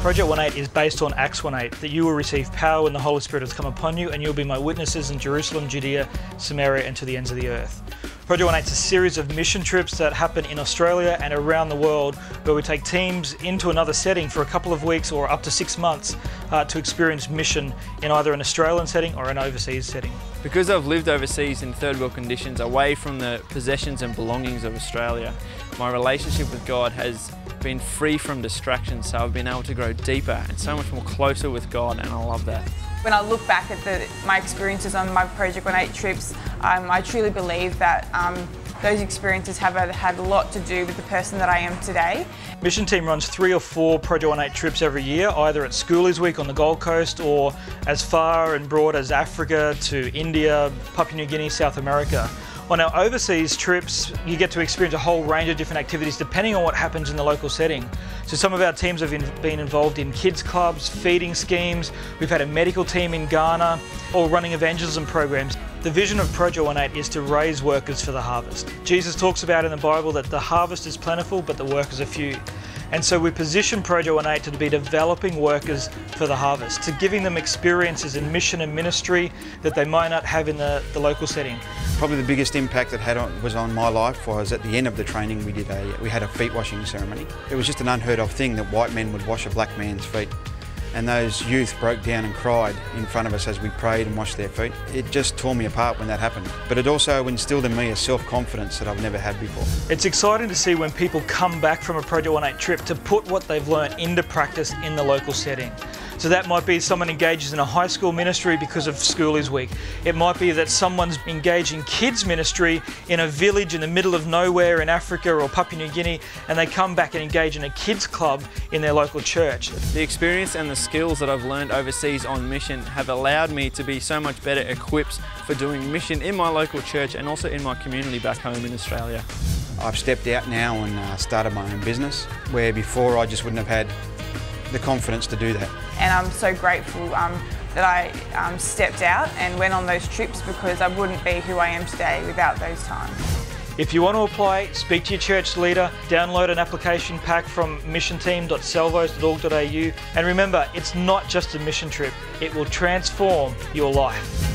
Project 1.8 is based on Acts 1.8, that you will receive power when the Holy Spirit has come upon you, and you'll be my witnesses in Jerusalem, Judea, Samaria, and to the ends of the earth. Project 1.8 is a series of mission trips that happen in Australia and around the world, where we take teams into another setting for a couple of weeks or up to 6 months to experience mission in either an Australian setting or an overseas setting. Because I've lived overseas in third world conditions, away from the possessions and belongings of Australia, my relationship with God has been free from distractions, so I've been able to grow deeper and so much more closer with God, and I love that. When I look back at my experiences on my Project 1.8 trips, I truly believe that those experiences have had a lot to do with the person that I am today. Mission Team runs 3 or 4 Project 1.8 trips every year, either at Schoolies Week on the Gold Coast or as far and broad as Africa to India, Papua New Guinea, South America. On our overseas trips, you get to experience a whole range of different activities depending on what happens in the local setting. So some of our teams have been involved in kids clubs, feeding schemes, we've had a medical team in Ghana, or running evangelism programs. The vision of Project 1.8 is to raise workers for the harvest. Jesus talks about in the Bible that the harvest is plentiful, but the workers are few. And so we position Project 1.8 to be developing workers for the harvest, to giving them experiences in mission and ministry that they might not have in the local setting. Probably the biggest impact it had was on my life was at the end of the training we had a feet washing ceremony. It was just an unheard of thing that white men would wash a black man's feet. And those youth broke down and cried in front of us as we prayed and washed their feet. It just tore me apart when that happened. But it also instilled in me a self-confidence that I've never had before. It's exciting to see when people come back from a Project 1.8 trip to put what they've learned into practice in the local setting. So that might be someone engages in a high school ministry because of Schoolies Week. It might be that someone's engaged in kids ministry in a village in the middle of nowhere in Africa or Papua New Guinea, and they come back and engage in a kids club in their local church. The experience and the skills that I've learned overseas on mission have allowed me to be so much better equipped for doing mission in my local church and also in my community back home in Australia. I've stepped out now and started my own business, where before I just wouldn't have had the confidence to do that. And I'm so grateful that I stepped out and went on those trips, because I wouldn't be who I am today without those times. If you want to apply, speak to your church leader, download an application pack from missionteam.salvos.org.au, and remember, it's not just a mission trip, it will transform your life.